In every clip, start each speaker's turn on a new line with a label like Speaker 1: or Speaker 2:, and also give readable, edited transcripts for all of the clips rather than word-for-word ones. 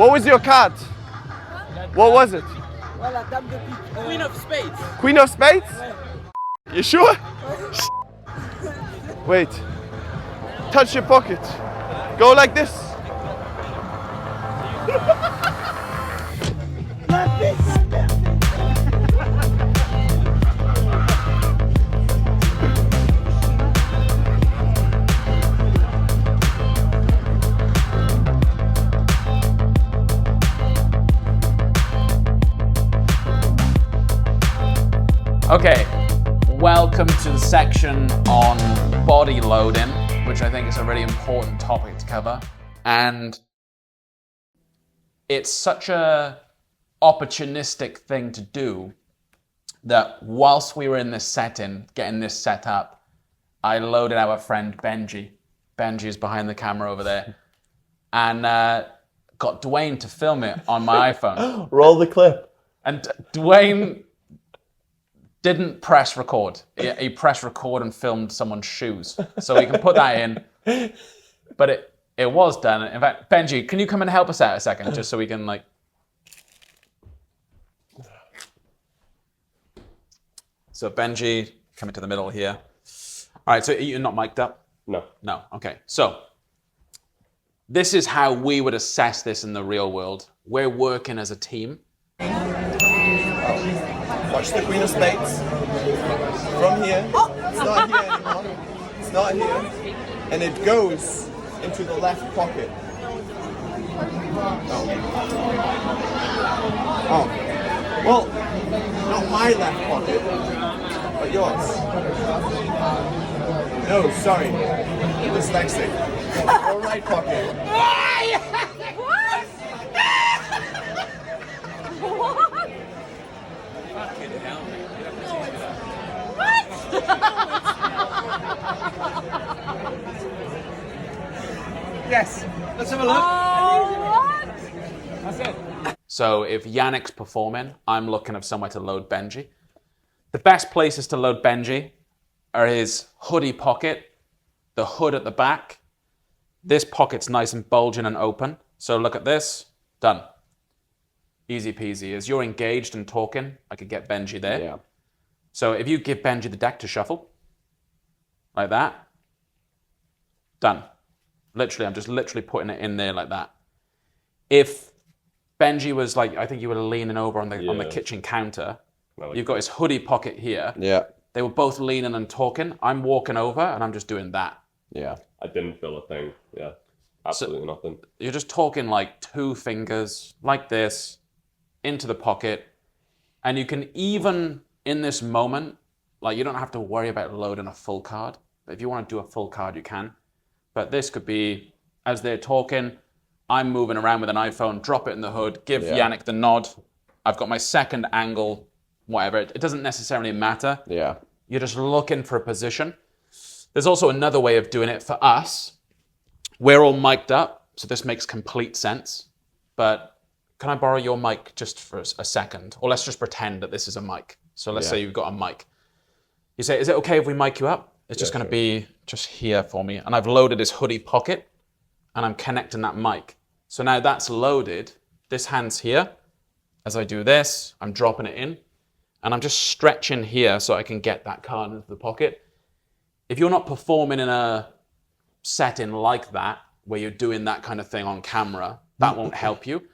Speaker 1: What was your card? What was it?
Speaker 2: Queen of Spades.
Speaker 1: Queen of Spades? You sure? Wait. Touch your pocket. Go like this.
Speaker 3: Okay, welcome to the section on body loading, which I think is a really important topic to cover. And it's such a opportunistic thing to do that whilst we were in this setting, getting this set up, I loaded our friend Benji. Benji is behind the camera over there. And got Dwayne to film it on my iPhone.
Speaker 1: Roll the clip.
Speaker 3: And Dwayne didn't press record. He pressed record and filmed someone's shoes. So we can put that in. But it was done. In fact, Benji, can you come and help us out a second, just so we can like... So Benji, coming to the middle here. All right, so you're not mic'd up?
Speaker 1: No.
Speaker 3: No, okay. So this is how we would assess this in the real world. We're working as a team.
Speaker 1: Watch the Queen of Spades. From here. It's not here anymore. It's not here. And it goes into the left pocket. Oh. Well, not my left pocket, but yours. No, sorry. Dyslexic. Your right pocket.
Speaker 2: Yes. Let's have a look. That's it.
Speaker 3: So if Yannick's performing, I'm looking for somewhere to load Benji. The best places to load Benji are his hoodie pocket, the hood at the back. This pocket's nice and bulging and open. So look at this. Done. Easy peasy. As you're engaged and talking, I could get Benji there.
Speaker 1: Yeah.
Speaker 3: So if you give Benji the deck to shuffle, like that, done. Literally, I'm just literally putting it in there like that. If Benji was like, I think you were leaning over on the kitchen counter, you've got his hoodie pocket here.
Speaker 1: Yeah.
Speaker 3: They were both leaning and talking. I'm walking over and I'm just doing that.
Speaker 1: Yeah.
Speaker 4: I didn't feel a thing. Yeah. Absolutely nothing.
Speaker 3: You're just talking like two fingers, like this, into the pocket. And you can even, in this moment, like you don't have to worry about loading a full card. But if you want to do a full card, you can. But this could be, as they're talking, I'm moving around with an iPhone, drop it in the hood, give Yannick the nod. I've got my second angle, whatever. It doesn't necessarily matter.
Speaker 1: Yeah.
Speaker 3: You're just looking for a position. There's also another way of doing it for us. We're all mic'd up, so this makes complete sense. But can I borrow your mic just for a second? Or let's just pretend that this is a mic. So let's say you've got a mic. You say, is it okay if we mic you up? It's just going to be just here for me. And I've loaded his hoodie pocket and I'm connecting that mic. So now that's loaded. This hand's here. As I do this, I'm dropping it in and I'm just stretching here so I can get that card into the pocket. If you're not performing in a setting like that, where you're doing that kind of thing on camera, that won't help you.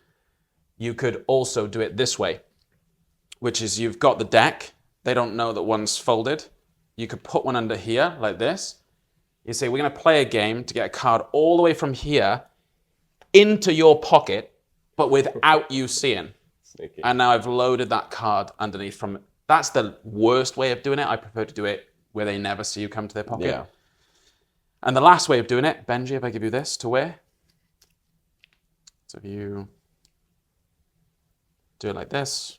Speaker 3: You could also do it this way, which is you've got the deck. They don't know that one's folded. You could put one under here like this. You say, we're going to play a game to get a card all the way from here into your pocket, but without you seeing.
Speaker 4: Sneaky.
Speaker 3: And now I've loaded that card underneath from... That's the worst way of doing it. I prefer to do it where they never see you come to their pocket.
Speaker 1: Yeah.
Speaker 3: And the last way of doing it, Benji, if I give you this to wear. So if you do it like this.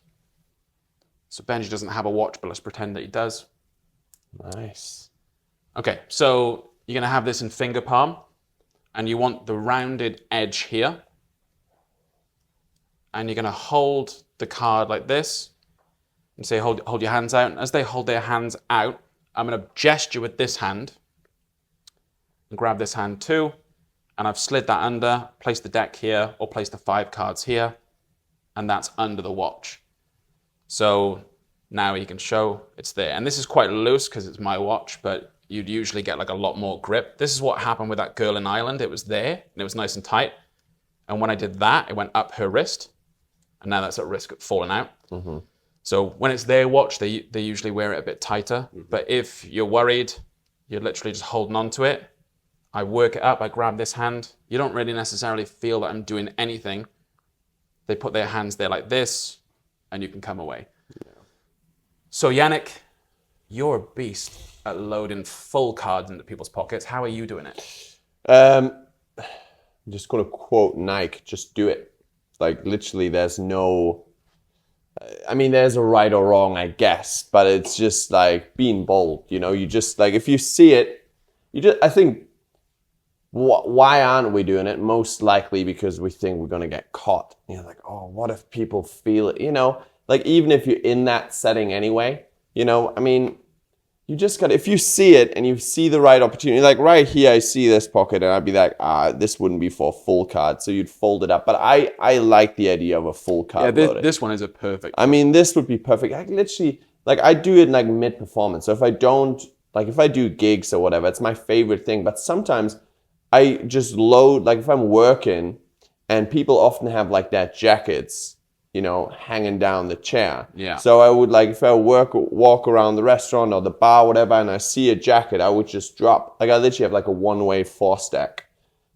Speaker 3: So Benji doesn't have a watch, but let's pretend that he does.
Speaker 1: Nice.
Speaker 3: Okay, so you're going to have this in finger palm, and you want the rounded edge here. And you're going to hold the card like this, and say, hold your hands out. And as they hold their hands out, I'm going to gesture with this hand, and grab this hand too, and I've slid that under, placed the deck here, or placed the 5 cards here, and that's under the watch. So now you can show it's there. And this is quite loose because it's my watch, but you'd usually get like a lot more grip. This is what happened with that girl in Ireland. It was there, and it was nice and tight. And when I did that, it went up her wrist, and now that's at risk of falling out. Mm-hmm. So when it's their watch, they usually wear it a bit tighter. Mm-hmm. But if you're worried, you're literally just holding on to it. I work it up, I grab this hand. You don't really necessarily feel that I'm doing anything. They put their hands there like this, and you can come away. Yeah. So Yannick, you're a beast at loading full cards into people's pockets. How are you doing it?
Speaker 1: I'm just going to quote Nike, just do it. Like literally there's no, I mean, there's a right or wrong, I guess, but it's just like being bold, you know, you just like, if you see it, I think, why aren't we doing it? Most likely because we think we're going to get caught. You know, like, oh, what if people feel it? You know, like even if you're in that setting anyway, you know, I mean, you just got, if you see it and you see the right opportunity, like right here, I see this pocket and I'd be like, this wouldn't be for a full card. So you'd fold it up. But I like the idea of a full card.
Speaker 3: Yeah, this one is a perfect.
Speaker 1: I mean, this would be perfect. I literally, like I do it like mid-performance. So if I don't, like if I do gigs or whatever, it's my favorite thing. But sometimes I just load, like if I'm working and people often have like their jackets, you know, hanging down the chair.
Speaker 3: Yeah.
Speaker 1: So I would like, if I walk around the restaurant or the bar, whatever, and I see a jacket, I would just drop, like I literally have like a one-way 4-stack,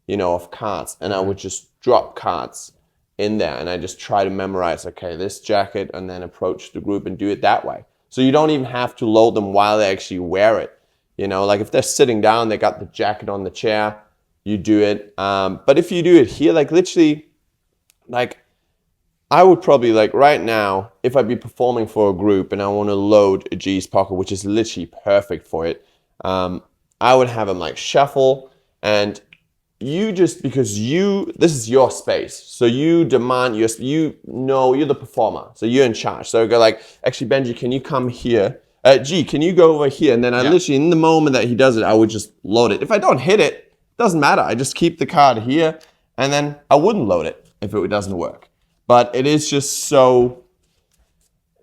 Speaker 1: you know, of cards. And I would just drop cards in there and I just try to memorize, okay, this jacket, and then approach the group and do it that way. So you don't even have to load them while they actually wear it. You know, like if they're sitting down, they got the jacket on the chair, you do it. But if you do it here, like literally, like I would probably like right now, if I'd be performing for a group and I want to load a G's pocket, which is literally perfect for it, I would have them like shuffle, and you just, because this is your space. So you demand you know, you're the performer. So you're in charge. So I go like, actually, Benji, can you come here? G, can you go over here? And then I literally, in the moment that he does it, I would just load it. If I don't hit it, doesn't matter. I just keep the card here, and then I wouldn't load it if it doesn't work. But it is just so,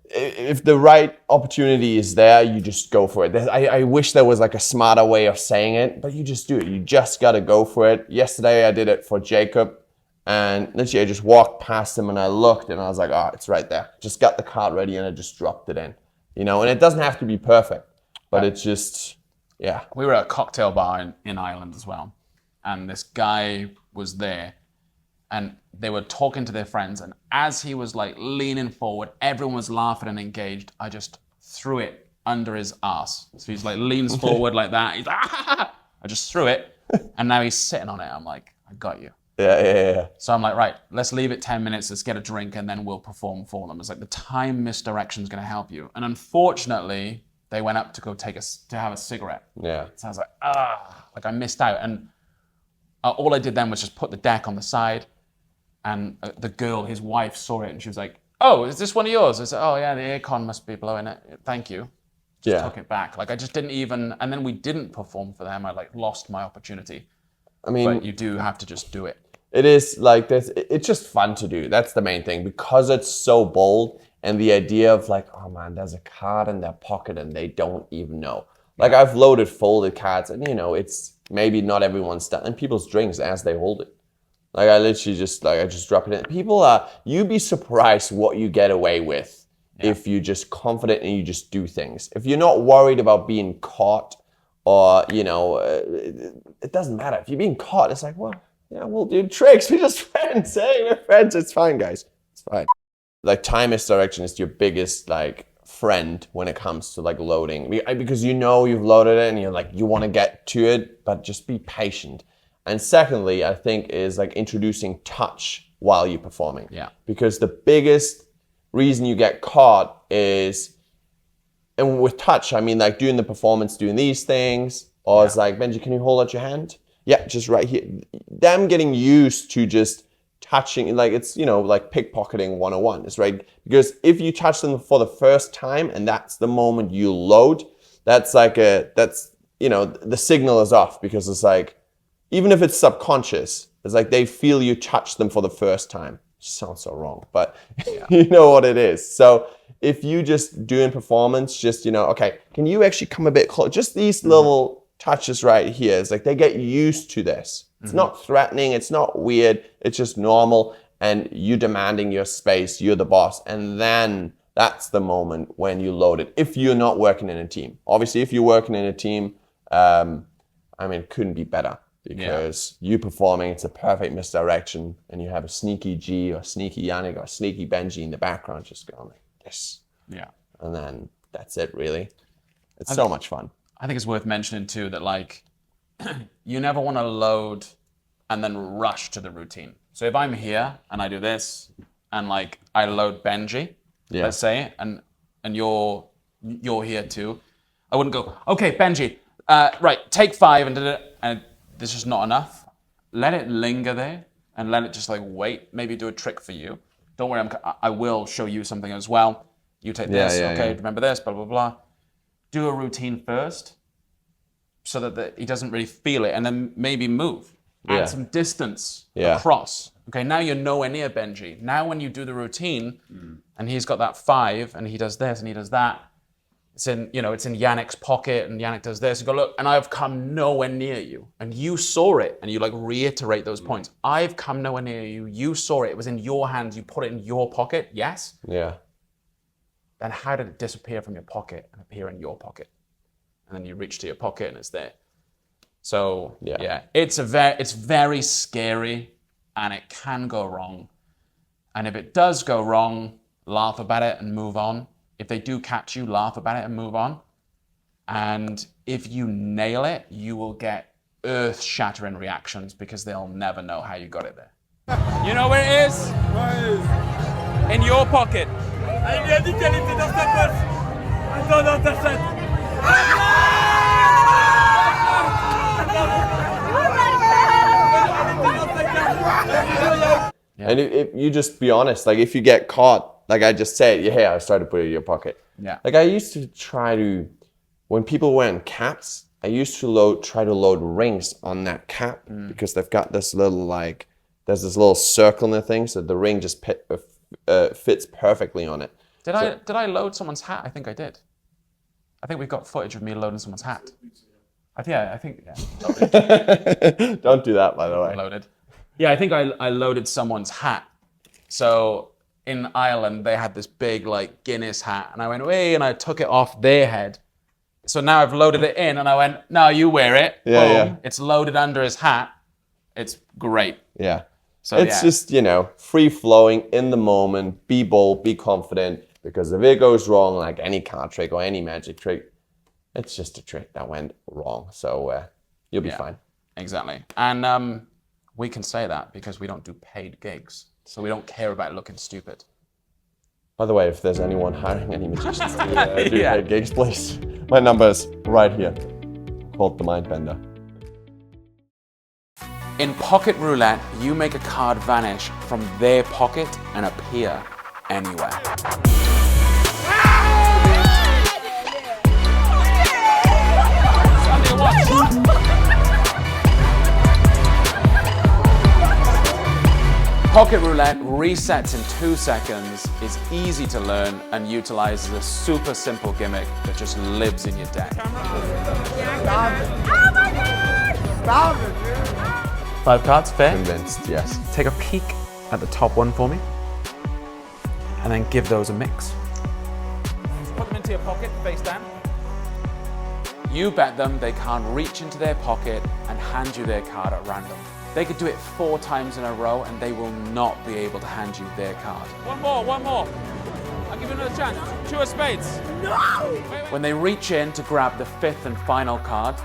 Speaker 1: if the right opportunity is there, you just go for it. I wish there was like a smarter way of saying it, but you just do it. You just got to go for it. Yesterday I did it for Jacob, and literally I just walked past him and I looked and I was like, oh, it's right there. Just got the card ready and I just dropped it in. You know, and it doesn't have to be perfect, but it's just, yeah.
Speaker 3: We were at a cocktail bar in Ireland as well, and this guy was there, and they were talking to their friends, and as he was like leaning forward, everyone was laughing and engaged. I just threw it under his ass. So he's like leans forward like that. He's like, ah! I just threw it, and now he's sitting on it. I'm like, I got you.
Speaker 1: Yeah.
Speaker 3: So I'm like, right, let's leave it 10 minutes, let's get a drink, and then we'll perform for them. It's like the time misdirection is going to help you. And unfortunately, they went up to go to have a cigarette.
Speaker 1: Yeah.
Speaker 3: So I was like, I missed out. And all I did then was just put the deck on the side, and the girl, his wife, saw it, and she was like, oh, is this one of yours? I said, oh yeah, the aircon must be blowing it. Thank you. Just took it back. Like I just didn't even, and then we didn't perform for them. I like lost my opportunity.
Speaker 1: I mean,
Speaker 3: but you do have to just do it.
Speaker 1: It is like this. It's just fun to do. That's the main thing, because it's so bold, and the idea of like, oh man, there's a card in their pocket and they don't even know. Like I've loaded folded cards, and you know, it's maybe not everyone's done in people's drinks as they hold it. Like I literally just I just drop it in. People you'd be surprised what you get away with if you're just confident and you just do things. If you're not worried about being caught, or you know, it doesn't matter. If you're being caught, it's like, well, yeah, we'll do tricks. We're just friends. Hey, we're friends. It's fine, guys. It's fine. Like time misdirection is your biggest like friend when it comes to like loading, because you know you've loaded it and you're like, you want to get to it, but just be patient. And secondly, I think is like introducing touch while you're performing.
Speaker 3: Yeah.
Speaker 1: Because the biggest reason you get caught is, and with touch, I mean like doing the performance, doing these things, or it's like, Benji, can you hold out your hand? Yeah, just right here. Them getting used to just touching, like it's, you know, like pickpocketing 101 is right. Because if you touch them for the first time and that's the moment you load, that's like you know, the signal is off, because it's like, even if it's subconscious, it's like they feel you touch them for the first time. Sounds so wrong, but you know what it is. So if you just do in performance, just, okay, can you actually come a bit close? Just these little touches right here. It's like they get used to this. It's not threatening. It's not weird. It's just normal. And you demanding your space. You're the boss. And then that's the moment when you load it. If you're not working in a team. Obviously, if you're working in a team, it couldn't be better. Because you performing, it's a perfect misdirection, and you have a sneaky G or sneaky Yannick or sneaky Benji in the background just going like this.
Speaker 3: Yeah.
Speaker 1: And then that's it, really. It's so much fun.
Speaker 3: I think it's worth mentioning too that like you never want to load and then rush to the routine. So if I'm here and I do this and like I load Benji, let's say, and you're here too, I wouldn't go, okay, Benji, right, take 5 and this is not enough. Let it linger there and let it just like wait. Maybe do a trick for you. Don't worry, I will show you something as well. You take this, remember this, blah, blah, blah. Do a routine first so that he doesn't really feel it, and then maybe move. Add some distance across. Okay, now you're nowhere near Benji. Now when you do the routine and he's got that 5 and he does this and he does that, it's in Yannick's pocket and Yannick does this. You go, look, and I've come nowhere near you. And you saw it and you like reiterate those points. I've come nowhere near you. You saw it. It was in your hands. You put it in your pocket. Yes?
Speaker 1: Yeah.
Speaker 3: Then how did it disappear from your pocket and appear in your pocket? And then you reach to your pocket and it's there. So it's very scary and it can go wrong. And if it does go wrong, laugh about it and move on. If they do catch you, laugh about it and move on. And if you nail it, you will get earth-shattering reactions because they'll never know how you got it there. You know where it is? In your pocket.
Speaker 2: Elle lui a dit qu'elle était dans sa poche. Attends, dans ta chatte.
Speaker 1: And if you just be honest, like if you get caught, like I just said, I started to put it in your pocket.
Speaker 3: Yeah.
Speaker 1: Like I used to when people wearing caps, I used to try to load rings on that cap because they've got this little there's this little circle in the thing, so the ring just fits perfectly on it.
Speaker 3: Did I load someone's hat? I think I did. I think we've got footage of me loading someone's hat. I think. Loaded.
Speaker 1: Don't do that, by the way.
Speaker 3: Loaded. Yeah, I think I loaded someone's hat. So in Ireland, they had this big Guinness hat, and I went, hey, and I took it off their head. So now I've loaded it in, and I went, no, you wear it.
Speaker 1: Yeah,
Speaker 3: boom.
Speaker 1: yeah.
Speaker 3: It's loaded under his hat. It's great.
Speaker 1: Yeah.
Speaker 3: So
Speaker 1: it's just, free flowing in the moment, be bold, be confident, because if it goes wrong, like any card trick or any magic trick, it's just a trick that went wrong. So you'll be fine.
Speaker 3: Exactly. And we can say that because we don't do paid gigs. So we don't care about looking stupid.
Speaker 1: By the way, if there's anyone hiring any magicians to do paid gigs, please, my number's right here, called the Mindbender.
Speaker 3: In Pocket Roulette, you make a card vanish from their pocket and appear anywhere. Pocket Roulette resets in 2 seconds, is easy to learn, and utilizes a super simple gimmick that just lives in your deck.
Speaker 2: Oh my God! Stop it,
Speaker 3: 5 cards, fair?
Speaker 1: Convinced, yes.
Speaker 3: Take a peek at the top one for me, and then give those a mix. Put them into your pocket, face down. You bet them they can't reach into their pocket and hand you their card at random. They could do it 4 times in a row and they will not be able to hand you their card. One more. I'll give you another chance. 2 of spades.
Speaker 2: No!
Speaker 3: When they reach in to grab the 5th and final card,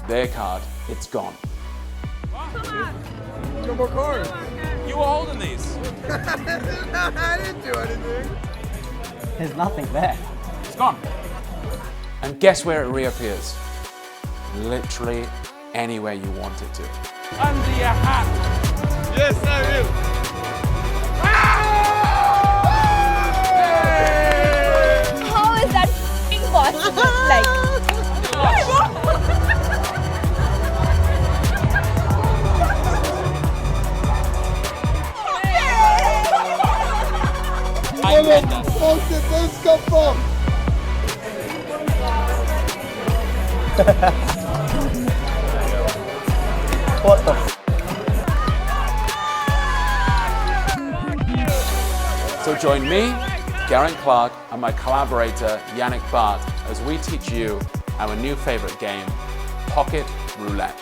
Speaker 3: their card, it's gone.
Speaker 2: No more cards.
Speaker 3: You were holding these.
Speaker 2: I didn't do anything.
Speaker 5: There's nothing there.
Speaker 3: It's gone. And guess where it reappears? Literally anywhere you want it to. Under your hat.
Speaker 2: Yes, I will.
Speaker 6: How is that possible?
Speaker 7: fuck did this come from?
Speaker 5: What the f?
Speaker 3: So join me, Garen Clark, and my collaborator, Yannick Bart, as we teach you our new favorite game, Pocket Roulette.